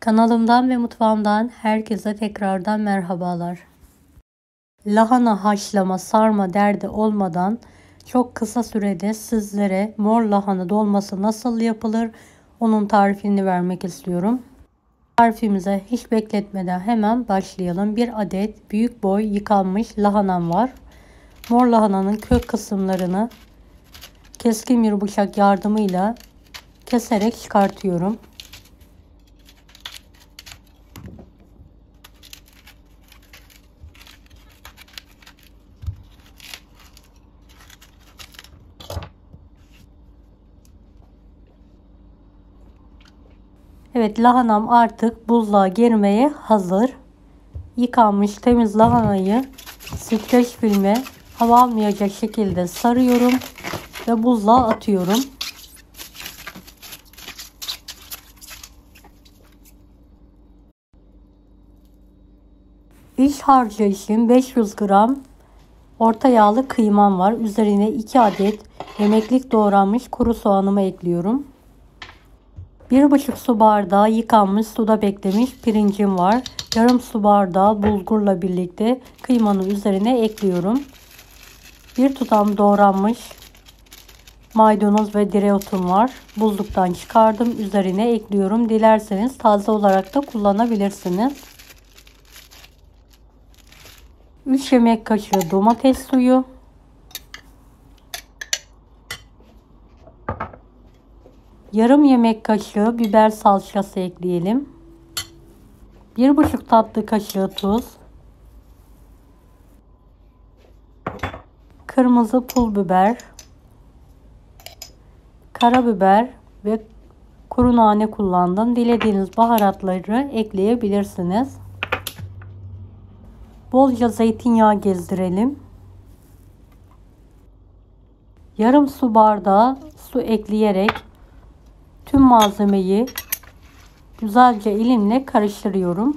Kanalımdan ve mutfağımdan herkese tekrardan merhabalar. Lahana haşlama, sarma derdi olmadan çok kısa sürede sizlere mor lahana dolması nasıl yapılır onun tarifini vermek istiyorum. Tarifimize hiç bekletmeden hemen başlayalım. Bir adet büyük boy yıkanmış lahanam var. Mor lahananın kök kısımlarını keskin bir bıçak yardımıyla keserek çıkartıyorum. Evet, lahanam artık buzluğa girmeye hazır. Yıkanmış temiz lahanayı streç filme hava almayacak şekilde sarıyorum ve buzluğa atıyorum. İç harcı için 500 gram orta yağlı kıymam var. Üzerine 2 adet yemeklik doğranmış kuru soğanımı ekliyorum. 1,5 su bardağı yıkanmış suda beklemiş pirincim var. Yarım su bardağı bulgurla birlikte kıymanın üzerine ekliyorum. Bir tutam doğranmış maydanoz ve dereotum var. Buzluktan çıkardım. Üzerine ekliyorum. Dilerseniz taze olarak da kullanabilirsiniz. 3 yemek kaşığı domates suyu. Yarım yemek kaşığı biber salçası ekleyelim. 1,5 tatlı kaşığı tuz. Kırmızı pul biber. Karabiber ve kuru nane kullandım. Dilediğiniz baharatları ekleyebilirsiniz. Bolca zeytinyağı gezdirelim. Yarım su bardağı su ekleyerek tüm malzemeyi güzelce elimle karıştırıyorum.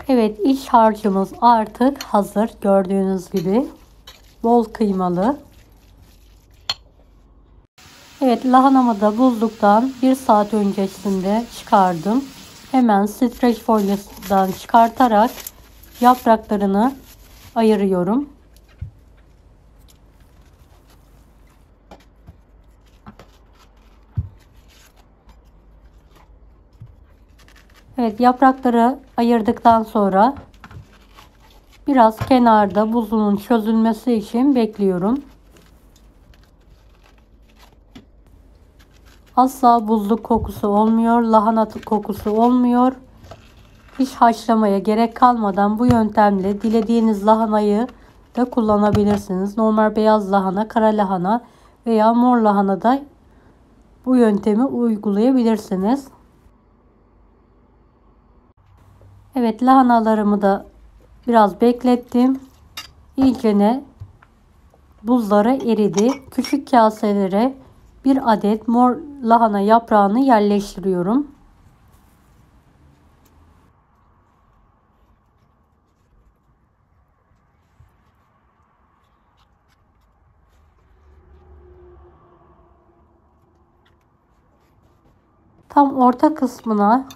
Evet, iç harcımız artık hazır. Gördüğünüz gibi bol kıymalı. Evet, lahanamı da buzluktan 1 saat öncesinde çıkardım. Hemen streç folyosundan çıkartarak yapraklarını ayırıyorum. Evet, yaprakları ayırdıktan sonra biraz kenarda buzunun çözülmesi için bekliyorum. Asla buzluk kokusu olmuyor, lahana kokusu olmuyor. Hiç haşlamaya gerek kalmadan bu yöntemle dilediğiniz lahanayı da kullanabilirsiniz. Normal beyaz lahana, kara lahana veya mor lahana da bu yöntemi uygulayabilirsiniz. Evet, lahanalarımı da biraz beklettim. İyicene buzları eridi. Küçük kaselere bir adet mor lahana yaprağını yerleştiriyorum. Tam orta kısmına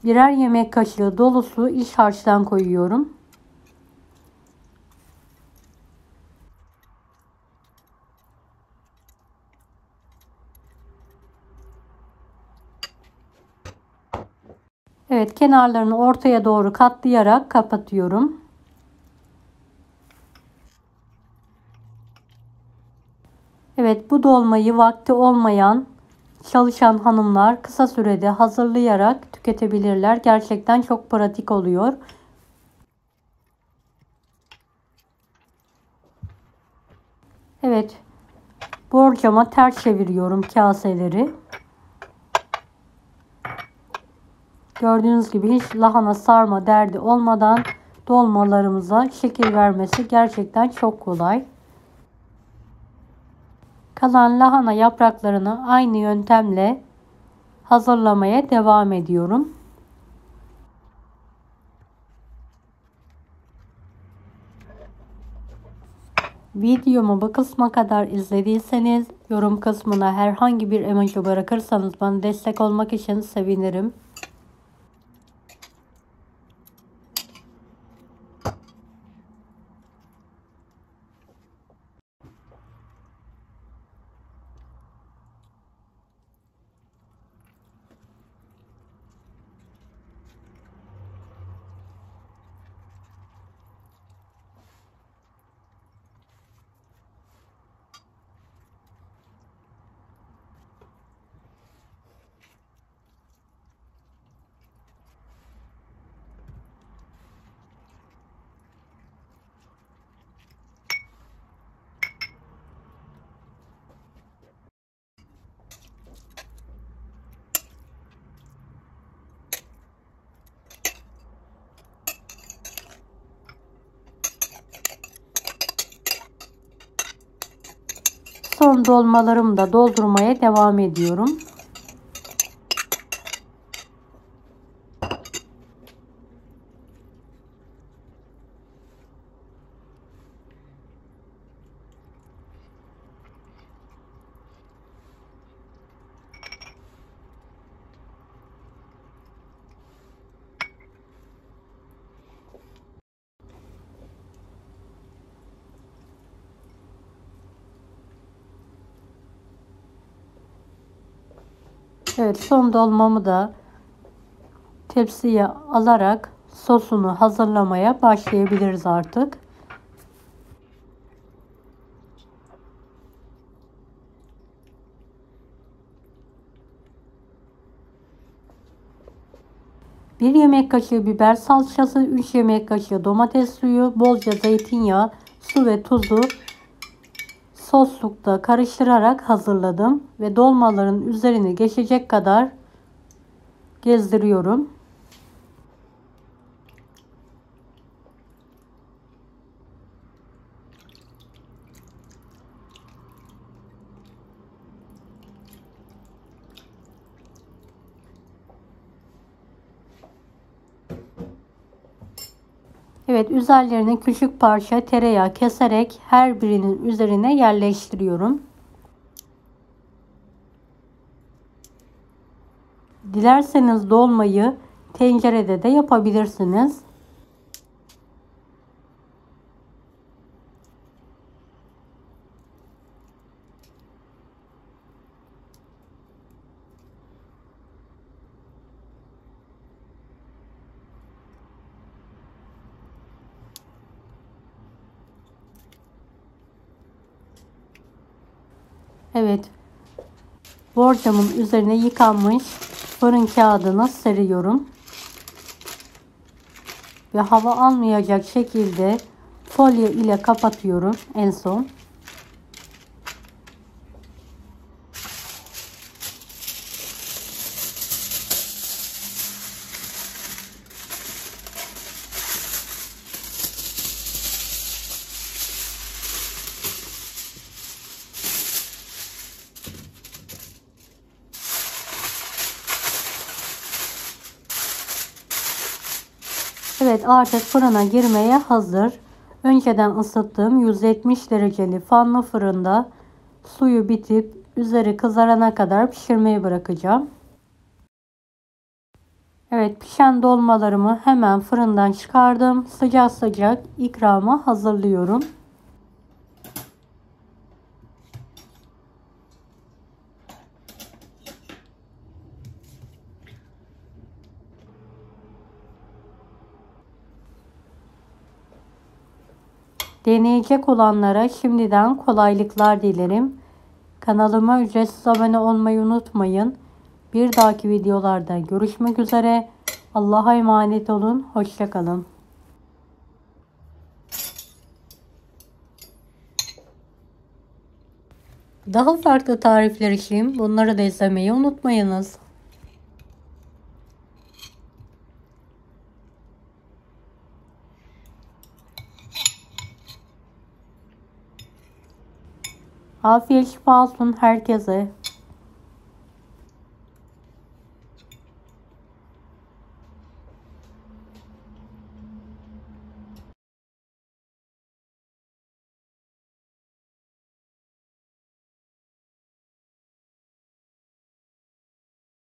birer yemek kaşığı dolusu iç harçtan koyuyorum. Evet, kenarlarını ortaya doğru katlayarak kapatıyorum. Evet, bu dolmayı vakti olmayan çalışan hanımlar kısa sürede hazırlayarak tüketebilirler. Gerçekten çok pratik oluyor. Evet, borcama ters çeviriyorum kaseleri. Gördüğünüz gibi hiç lahana sarma derdi olmadan dolmalarımıza şekil vermesi gerçekten çok kolay. Kalan lahana yapraklarını aynı yöntemle hazırlamaya devam ediyorum. Videomu bu kısma kadar izlediyseniz yorum kısmına herhangi bir emoji bırakırsanız bana destek olmak için sevinirim. Son dolmalarımı da doldurmaya devam ediyorum. Evet, son dolmamı da tepsiye alarak sosunu hazırlamaya başlayabiliriz artık. Bir yemek kaşığı biber salçası, 3 yemek kaşığı domates suyu, bolca zeytinyağı, su ve tuzu soslukta karıştırarak hazırladım ve dolmaların üzerine geçecek kadar gezdiriyorum. Evet, üzerlerine küçük parça tereyağı keserek her birinin üzerine yerleştiriyorum. Dilerseniz dolmayı tencerede de yapabilirsiniz. Evet, borcamın üzerine yıkanmış fırın kağıdını seriyorum. Ve hava almayacak şekilde folyo ile kapatıyorum en son. Evet, artık fırına girmeye hazır. Önceden ısıttığım 170 dereceli fanlı fırında suyu bitip üzeri kızarana kadar pişirmeye bırakacağım. Evet, pişen dolmalarımı hemen fırından çıkardım. Sıcak sıcak ikramı hazırlıyorum. Deneyecek olanlara şimdiden kolaylıklar dilerim. Kanalıma ücretsiz abone olmayı unutmayın. Bir dahaki videolarda görüşmek üzere. Allah'a emanet olun. Hoşça kalın. Daha farklı tarifler için bunları da izlemeyi unutmayınız. Afiyet şifa olsun herkese.